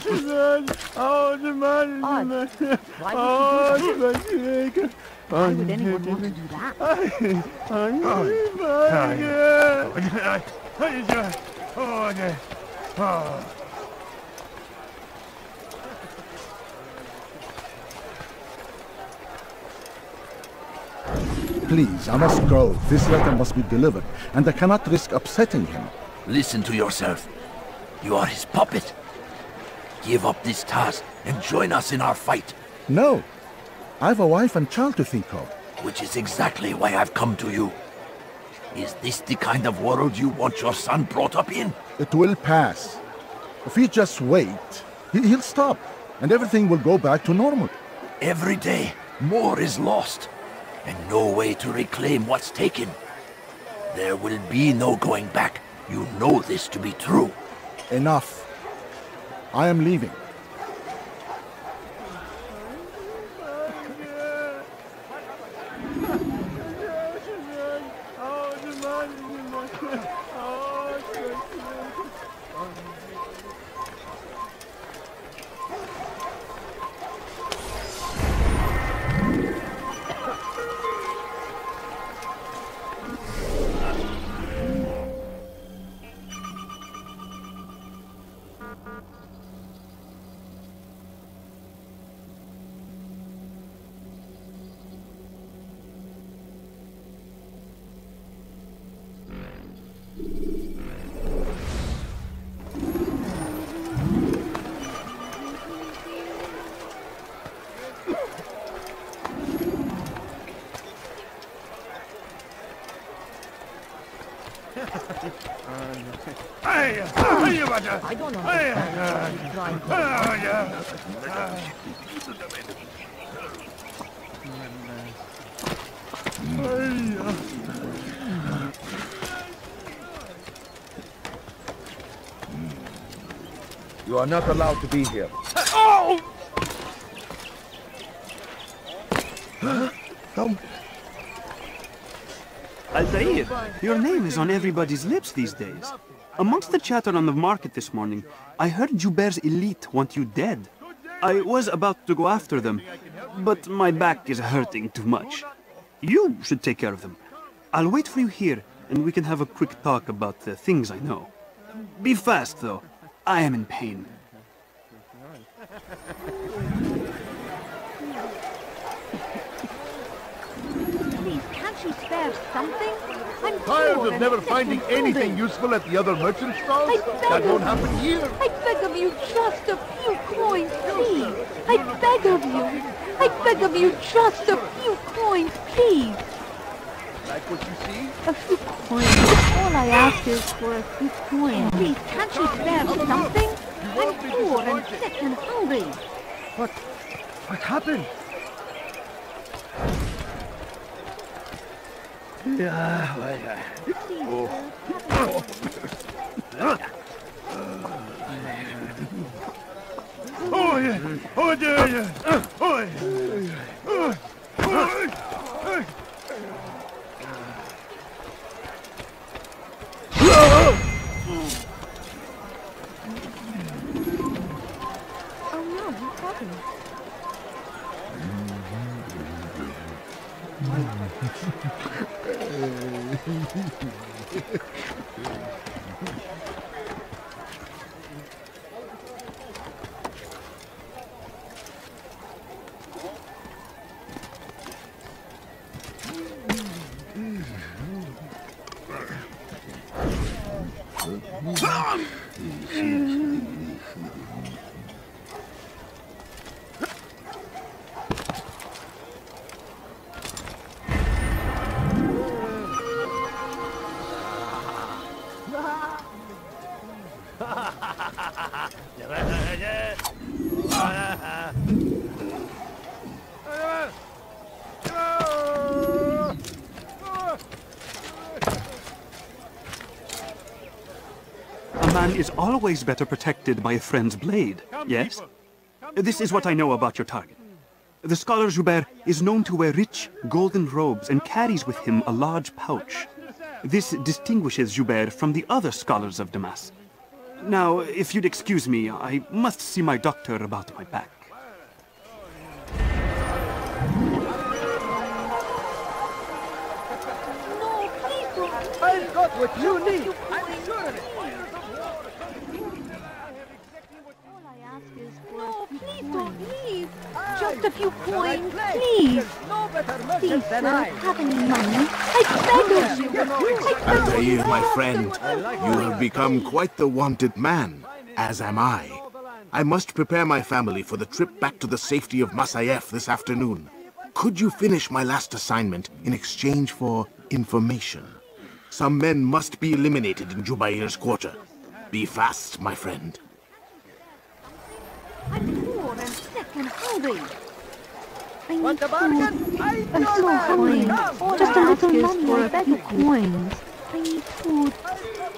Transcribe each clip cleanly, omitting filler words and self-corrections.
Odd. Why would you do that? Why would anyone want to do that? Please, I must go. This letter must be delivered, and I cannot risk upsetting him. Listen to yourself. You are his puppet. Give up this task and join us in our fight. No. I have a wife and child to think of. Which is exactly why I've come to you. Is this the kind of world you want your son brought up in? It will pass. If he just wait, he'll stop, and everything will go back to normal. Every day, more is lost, and no way to reclaim what's taken. There will be no going back. You know this to be true. Enough. I am leaving. I don't understand. You are not allowed to be here. Oh! Altair, your name is on everybody's lips these days. Amongst the chatter on the market this morning, I heard Joubert's elite want you dead. I was about to go after them, but my back is hurting too much. You should take care of them. I'll wait for you here, and we can have a quick talk about the things I know. Be fast, though. I am in pain. Please, can't you spare something? I'm Tired poor of and never sick finding and anything hungry. useful at the other merchant stalls? I beg That of won't you. happen here. I beg of you just a few coins, please. I beg of you. I beg of you just a few coins, please. Like what you see? A few coins. All I ask is for a few coins. Please, can't you spare something? I'm poor and sick and hungry. What happened? Oh no, what's happening? A man is always better protected by a friend's blade, yes? This is what I know about your target. The scholar Joubert is known to wear rich, golden robes and carries with him a large pouch. This distinguishes Joubert from the other scholars of Damas. Now, if you'd excuse me, I must see my doctor about my back. No, please don't. I've got what you need. I'm sure of it. All I ask is no, please don't leave. Just a few coins, please. No better Please, merchant sir, than I I. have any money. I beg of you. Altair, my friend, you have become quite the wanted man, as am I. I must prepare my family for the trip back to the safety of Masayef this afternoon. Could you finish my last assignment in exchange for information? Some men must be eliminated in Jubair's quarter. Be fast, my friend. I'm poor and sick and hungry. I need Want a food. bargain? I'm I'm your so man. hungry. Come. Just a little money, I beg of coins. I need food.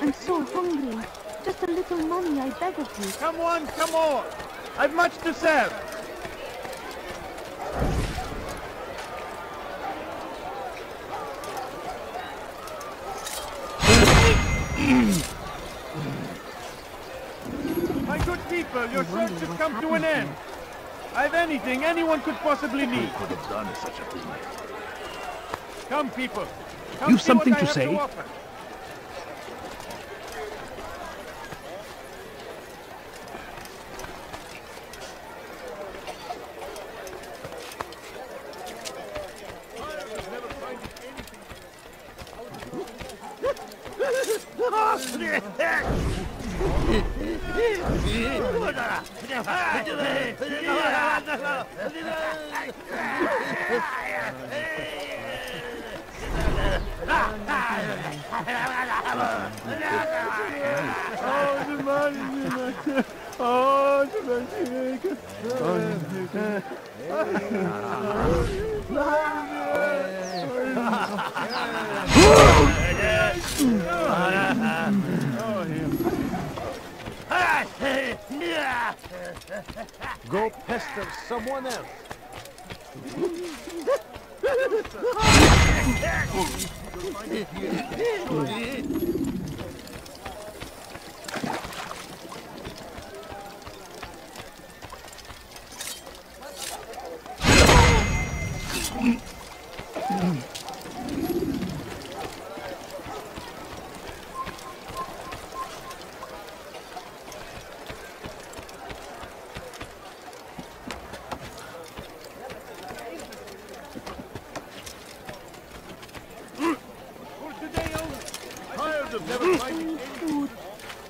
I'm so hungry. Just a little money, I beg of you. Come on, come on. I've much to serve. My good people, your search has come to an end. I've anything anyone could possibly need. Could have done such a thing. Come, people. Come You've see something what I to have say? offer. Go pester someone else. I need food.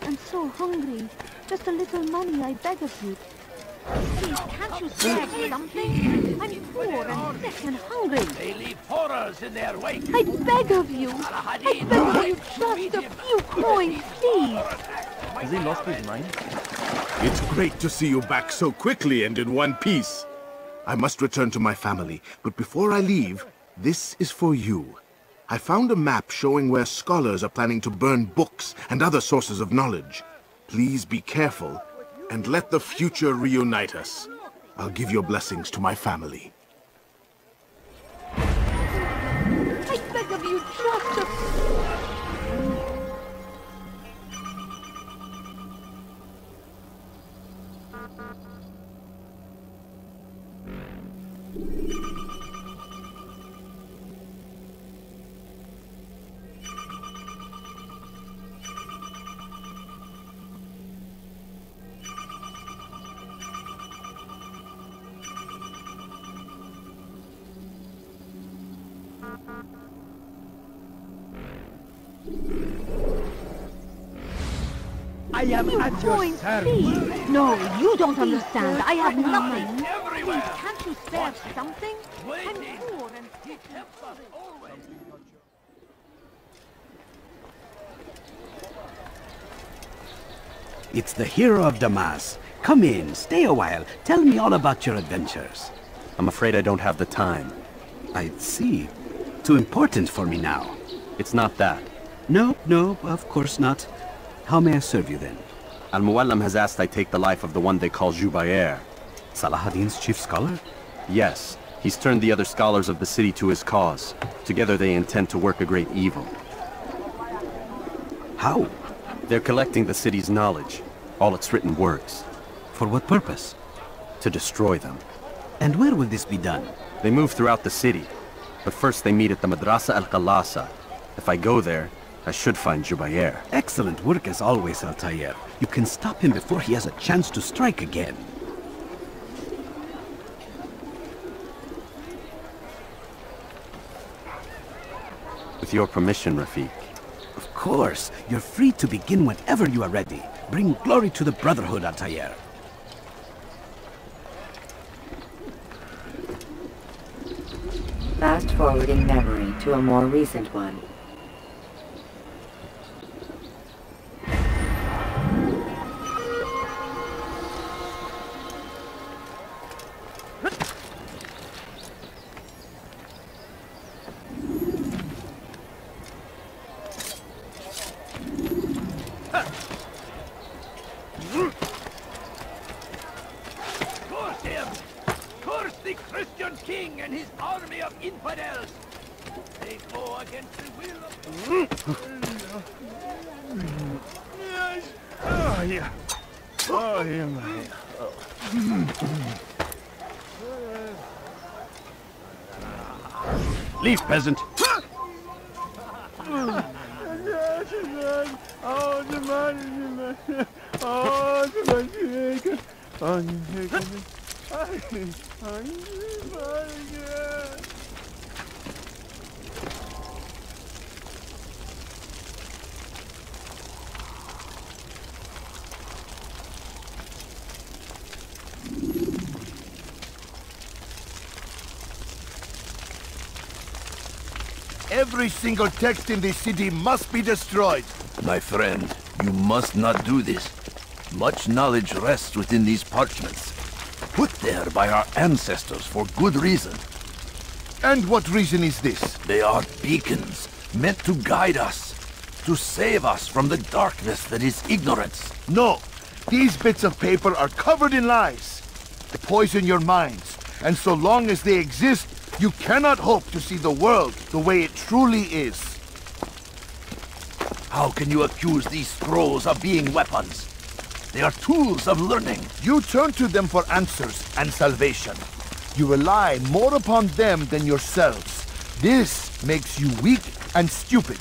I'm so hungry. Just a little money, I beg of you. Please, can't you spare something? I'm poor and sick and hungry. They leave horrors in their wake. I beg of you. I beg of you, just a few coins, please. Has he lost his mind? It's great to see you back so quickly and in one piece. I must return to my family, but before I leave, this is for you. I found a map showing where scholars are planning to burn books and other sources of knowledge. Please be careful, and let the future reunite us. I'll give your blessings to my family. I beg of you, just a... I am at your coins, service. please. No, you don't understand. I have nothing. Everywhere. Please, can't you spare something? I'm Waiting. poor and sick and Help us always. It's the hero of Damas. Come in, stay a while. Tell me all about your adventures. I'm afraid I don't have the time. I see. Too important for me now. It's not that. No, of course not. How may I serve you then? Al-Muallim has asked I take the life of the one they call Jubair. Salahadin's chief scholar? Yes, he's turned the other scholars of the city to his cause. Together they intend to work a great evil. How? They're collecting the city's knowledge. all its written words. For what purpose? To destroy them. And where will this be done? They move throughout the city, but first they meet at the Madrasa al-Qalasa. If I go there, I should find Jubair. Excellent work as always, Altair. You can stop him before he has a chance to strike again. With your permission, Rafiq. Of course. You're free to begin whenever you are ready. Bring glory to the Brotherhood, Altair. Fast-forwarding memory to a more recent one. Curse him! Curse the Christian king and his army of infidels! They go against the will of... Yes. Oh, yeah. Oh, yeah, man. Leave, peasant. Every single text in this city must be destroyed. My friend, you must not do this. Much knowledge rests within these parchments, put there by our ancestors for good reason. And what reason is this? They are beacons, meant to guide us, to save us from the darkness that is ignorance. No, these bits of paper are covered in lies. They poison your minds, and so long as they exist, you cannot hope to see the world the way it truly is. How can you accuse these scrolls of being weapons? They are tools of learning. You turn to them for answers and salvation. You rely more upon them than yourselves. This makes you weak and stupid.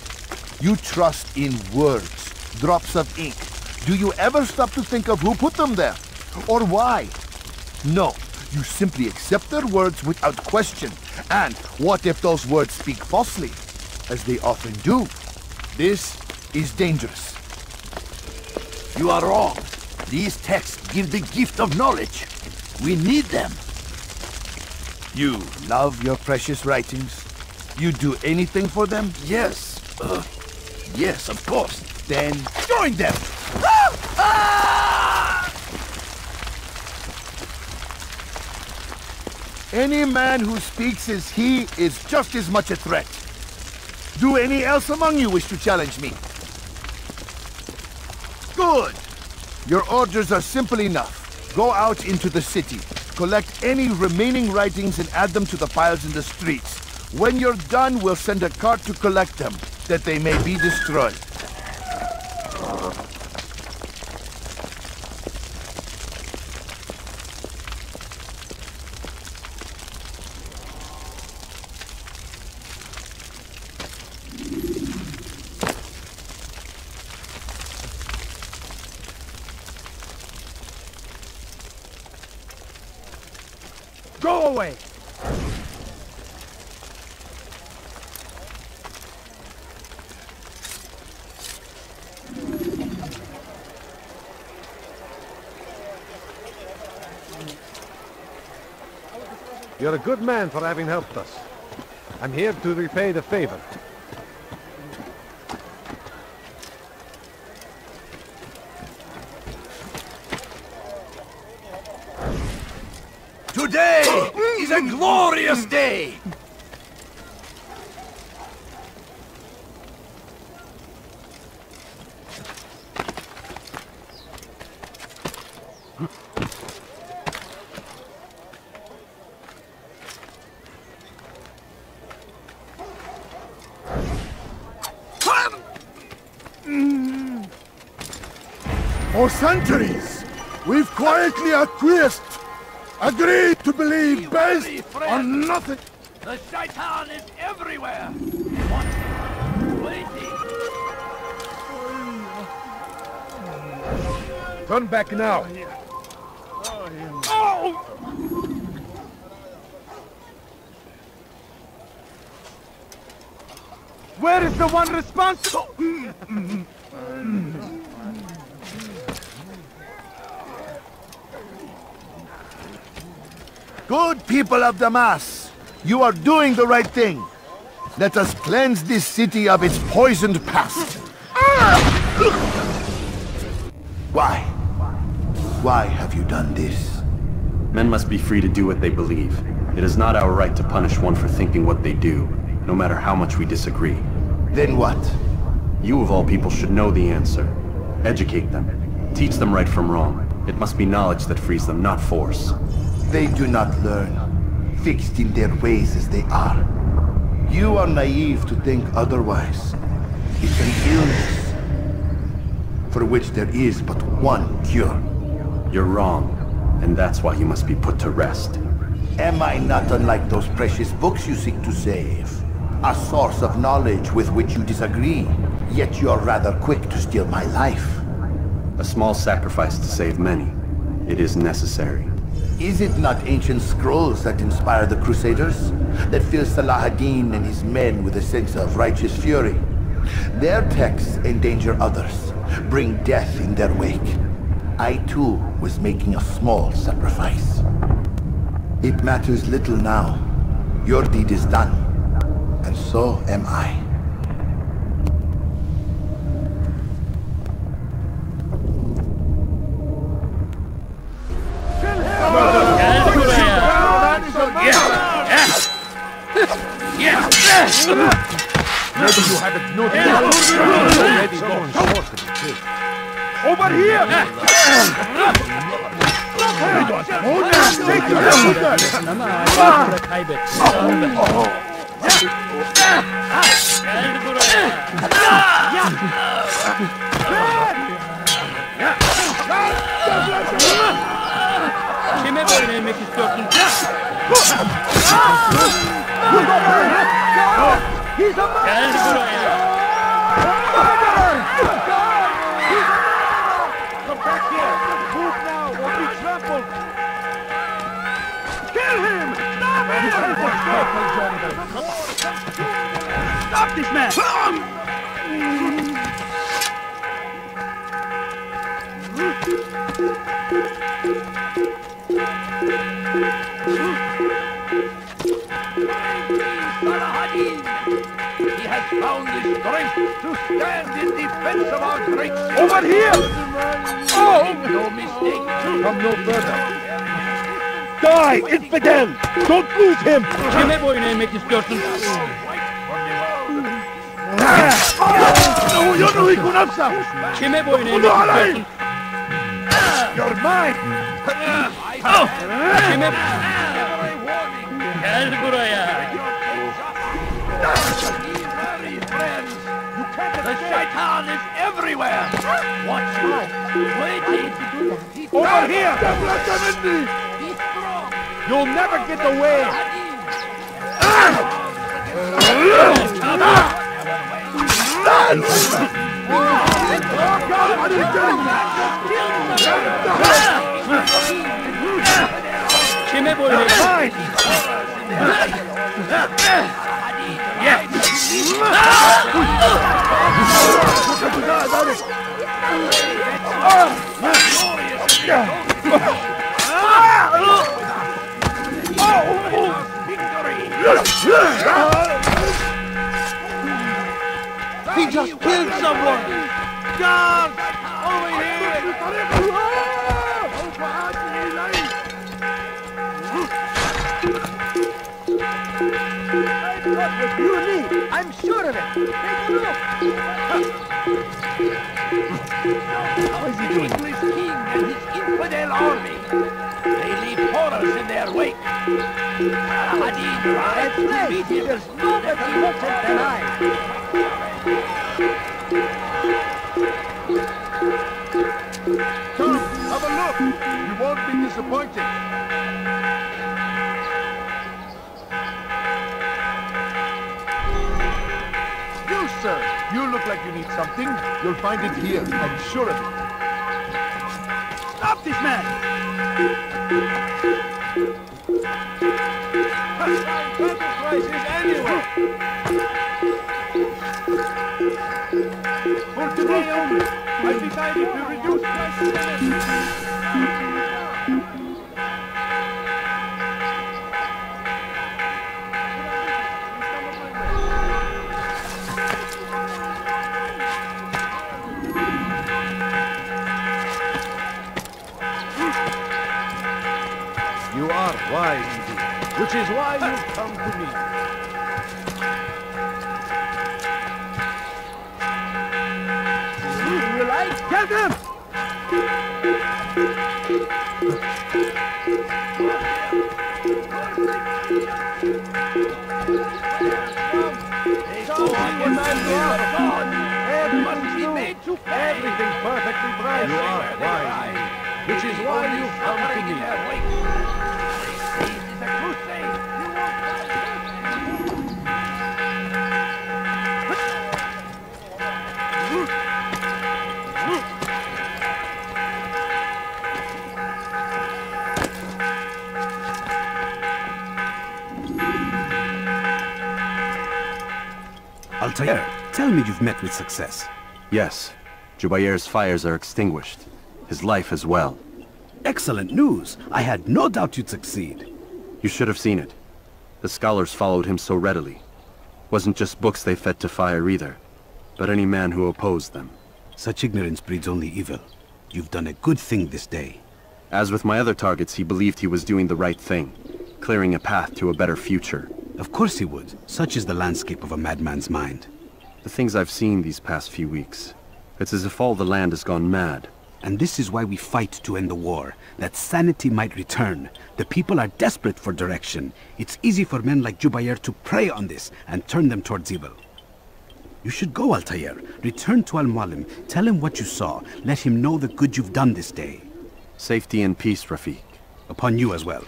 You trust in words, drops of ink. Do you ever stop to think of who put them there? Or why? No, you simply accept their words without question. And what if those words speak falsely? As they often do. This is dangerous. You are wrong. These texts give the gift of knowledge. We need them. You love your precious writings? You do anything for them? Yes. Yes, of course. Then join them! Any man who speaks as he is just as much a threat. Do any else among you wish to challenge me? Good! Your orders are simple enough. Go out into the city, collect any remaining writings and add them to the piles in the streets. When you're done, we'll send a cart to collect them, that they may be destroyed. Go away! You're a good man for having helped us. I'm here to repay the favor. Today is a glorious day! For centuries, we've quietly acquiesced, agreed to believe based on nothing. The shaitan is everywhere! Waiting! Turn back now. Where is the one responsible? Good people of Damas, you are doing the right thing. Let us cleanse this city of its poisoned past. Why? Why have you done this? Men must be free to do what they believe. It is not our right to punish one for thinking what they do, no matter how much we disagree. Then what? You of all people should know the answer. Educate them. Teach them right from wrong. It must be knowledge that frees them, not force. They do not learn, fixed in their ways as they are. You are naive to think otherwise. It's an illness, for which there is but one cure. You're wrong, and that's why you must be put to rest. Am I not unlike those precious books you seek to save? A source of knowledge with which you disagree, yet you're rather quick to steal my life. A small sacrifice to save many. It is necessary. Is it not ancient scrolls that inspire the Crusaders? That fill Salah ad-Din and his men with a sense of righteous fury? Their texts endanger others, bring death in their wake. I too was making a small sacrifice. It matters little now. Your deed is done, and so am I. Maybe you haven't noticed. Already gone short of the kid. Over here! Kime böyle yemek istiyorsun? Gel buraya. Come back here! Move now or be trampled! Kill him! Stop this man! He has found the strength to stand in defense of our great... Over here! Oh! No mistake. Come no further. Die, infidel! Don't lose him! Kime boyun eğmek istiyorsun? Kime boyun eğmek istiyorsun? You're mine! Kime... Gel buraya. The shaitan is everywhere! Watch out! Waiting! Over here! You'll never get away! Kime boyun eğmek? He just killed someone! Guards! Over here! What you need? I'm sure of it! Take a look! What is he doing? The English king and his infidel army. They leave horrors in their wake. Hadid rides to meet him. There's nobody left alive! disappointed. You, sir, you look like you need something. You'll find it here, I'm sure of it. Stop this man! Battle prices anywhere! For today only, I decided to reduce prices on everything. You are wise indeed, which is why you've come to me. You like? Get him! Everything's perfectly priced. You are wise, which is why you've come to me. Altair, tell me you've met with success. Yes. Jubair's fires are extinguished. His life as well. Excellent news. I had no doubt you'd succeed. You should have seen it. The scholars followed him so readily. Wasn't just books they fed to fire either, but any man who opposed them. Such ignorance breeds only evil. You've done a good thing this day. As with my other targets, he believed he was doing the right thing, clearing a path to a better future. Of course he would. Such is the landscape of a madman's mind. The things I've seen these past few weeks, it's as if all the land has gone mad. And this is why we fight to end the war, that sanity might return. The people are desperate for direction. It's easy for men like Jubair to prey on this and turn them towards evil. You should go, Altair. Return to Al-Mualim. Tell him what you saw. Let him know the good you've done this day. Safety and peace, Rafiq. Upon you as well.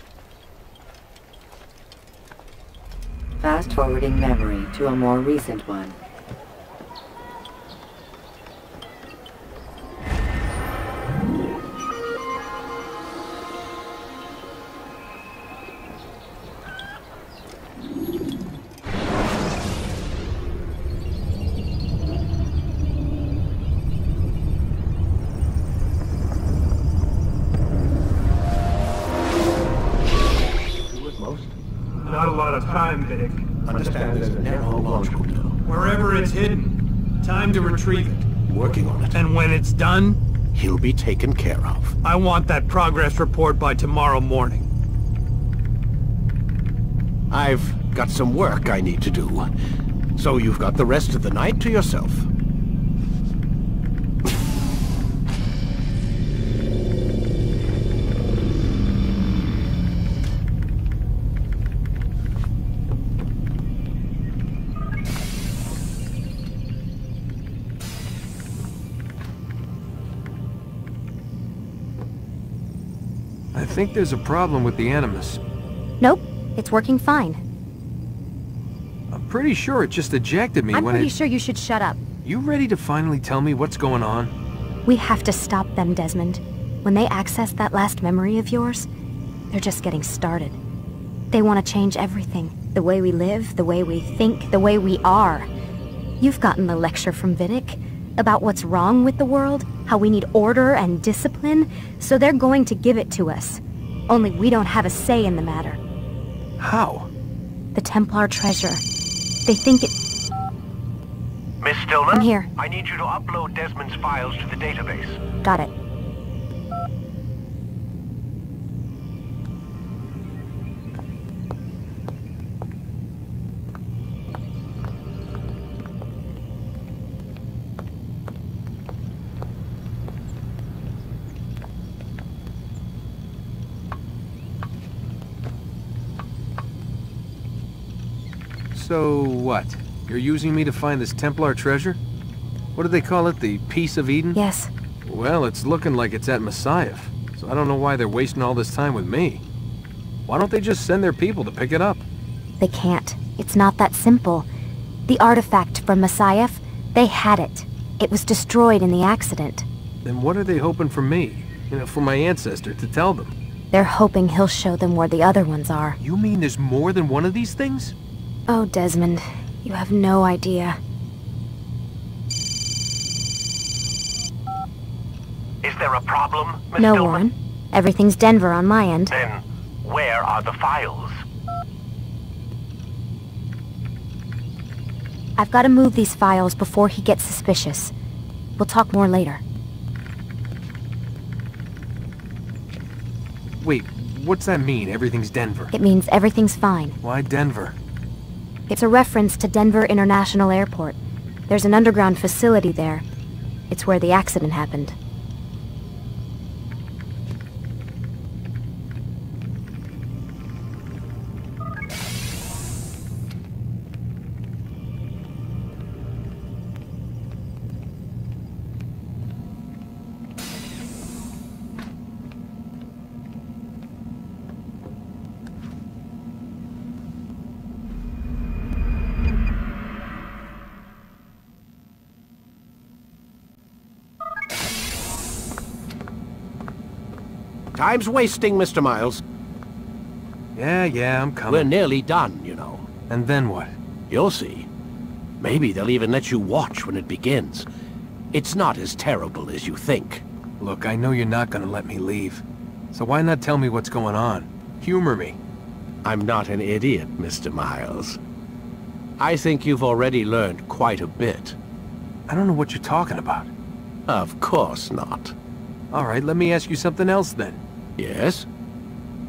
Fast-forwarding memory to a more recent one. Not a lot of time, Vidic. Understand there's a narrow launch window. Wherever it's hidden, time to retrieve it. Working on it. And when it's done, He'll be taken care of. I want that progress report by tomorrow morning. I've got some work I need to do. So you've got the rest of the night to yourself. I think there's a problem with the Animus. Nope, it's working fine. I'm pretty sure it just ejected me I'm when pretty sure you should shut up. You ready to finally tell me what's going on? We have to stop them, Desmond. When they access that last memory of yours, they're just getting started. They want to change everything. The way we live, the way we think, the way we are. You've gotten the lecture from Vidic about what's wrong with the world, how we need order and discipline, so they're going to give it to us. Only we don't have a say in the matter. How? The Templar treasure. They think it... Miss Stillman? I'm here. I need you to upload Desmond's files to the database. Got it. So what? You're using me to find this Templar treasure? What do they call it? The Piece of Eden? Yes. Well, it's looking like it's at Messiah. so I don't know why they're wasting all this time with me. Why don't they just send their people to pick it up? They can't. It's not that simple. The artifact from Messiah, they had it. It was destroyed in the accident. Then what are they hoping for me? You know, for my ancestor to tell them? They're hoping he'll show them where the other ones are. You mean there's more than one of these things? Oh, Desmond, you have no idea. Is there a problem, Miss No, Stillman? Warren. Everything's Denver on my end. Then, where are the files? I've got to move these files before he gets suspicious. We'll talk more later. Wait, what's that mean, everything's Denver? It means everything's fine. Why Denver? It's a reference to Denver International Airport. There's an underground facility there. It's where the accident happened. Time's wasting, Mr. Miles. Yeah, I'm coming. We're nearly done, you know. And then what? You'll see. Maybe they'll even let you watch when it begins. It's not as terrible as you think. Look, I know you're not gonna let me leave. So why not tell me what's going on? Humor me. I'm not an idiot, Mr. Miles. I think you've already learned quite a bit. I don't know what you're talking about. Of course not. All right, let me ask you something else then. Yes?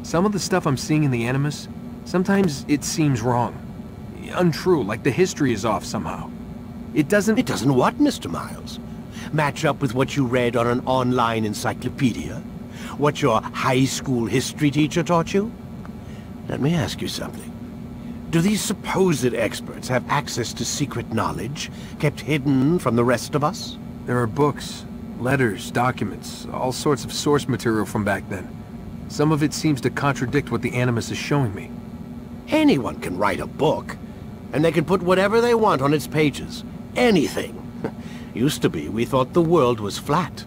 Some of the stuff I'm seeing in the Animus, sometimes it seems wrong. Untrue, like the history is off somehow. It doesn't... It doesn't what, Mr. Miles? Match up with what you read on an online encyclopedia? What your high school history teacher taught you? Let me ask you something. Do these supposed experts have access to secret knowledge kept hidden from the rest of us? There are books, letters, documents, all sorts of source material from back then. Some of it seems to contradict what the Animus is showing me. Anyone can write a book, and they can put whatever they want on its pages. Anything. Used to be, we thought the world was flat.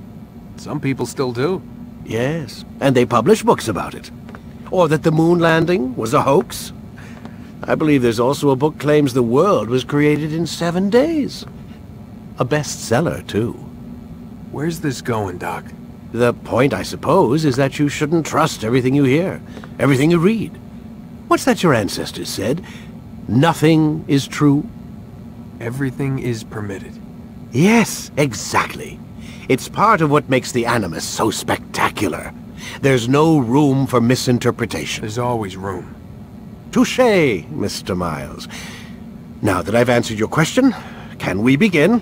Some people still do. Yes, and they publish books about it. Or that the moon landing was a hoax. I believe there's also a book claims the world was created in 7 days. A bestseller, too. Where's this going, Doc? The point, I suppose, is that you shouldn't trust everything you hear, everything you read. What's that your ancestors said? Nothing is true? Everything is permitted. Yes, exactly. It's part of what makes the Animus so spectacular. There's no room for misinterpretation. There's always room. Touché, Mr. Miles. Now that I've answered your question, can we begin?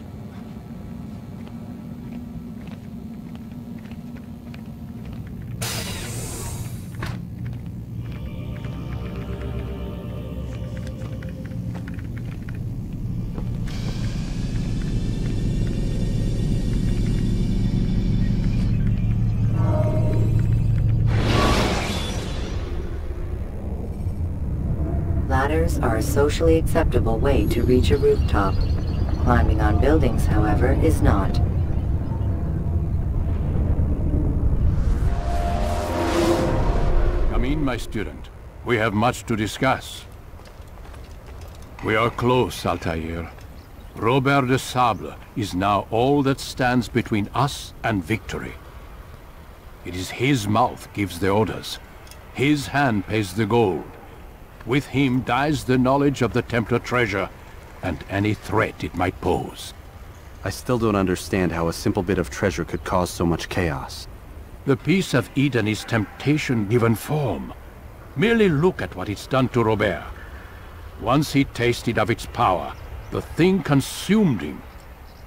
Ladders are a socially acceptable way to reach a rooftop. Climbing on buildings, however, is not. Come in, my student. We have much to discuss. We are close, Altair. Robert de Sable is now all that stands between us and victory. It is his mouth gives the orders. His hand pays the gold. With him dies the knowledge of the Templar treasure, and any threat it might pose. I still don't understand how a simple bit of treasure could cause so much chaos. The Peace of Eden is temptation given form. Merely look at what it's done to Robert. Once he tasted of its power, the thing consumed him.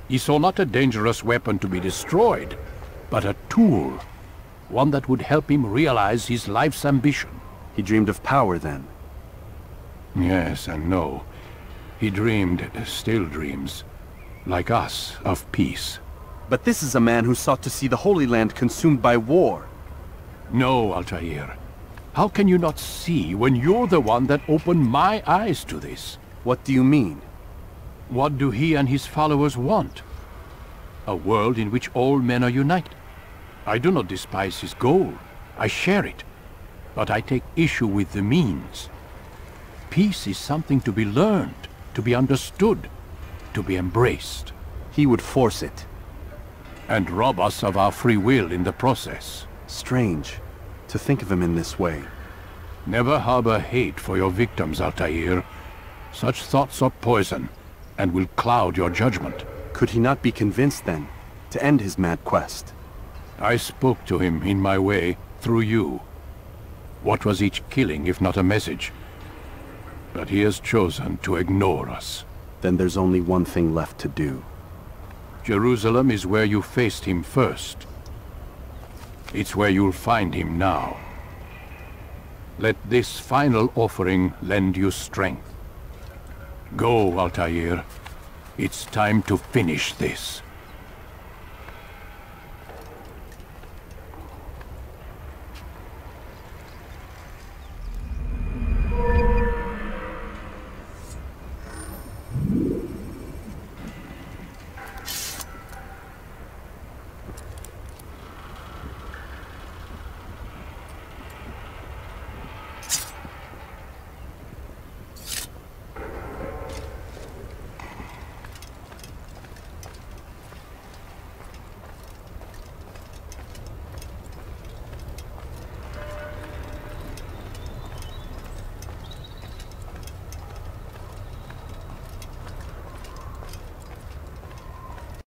He saw not a dangerous weapon to be destroyed, but a tool. One that would help him realize his life's ambition. He dreamed of power then? Yes and no. He dreamed, still dreams, like us, of peace. But this is a man who sought to see the Holy Land consumed by war. No, Altair. How can you not see when you're the one that opened my eyes to this? What do you mean? What do he and his followers want? A world in which all men are united. I do not despise his goal. I share it. But I take issue with the means. Peace is something to be learned, to be understood, to be embraced. He would force it. And rob us of our free will in the process. Strange, to think of him in this way. Never harbor hate for your victims, Altair. Such thoughts are poison, and will cloud your judgment. Could he not be convinced, then, to end his mad quest? I spoke to him in my way, through you. What was each killing if not a message? But he has chosen to ignore us. Then there's only one thing left to do. Jerusalem is where you faced him first. It's where you'll find him now. Let this final offering lend you strength. Go, Altair. It's time to finish this.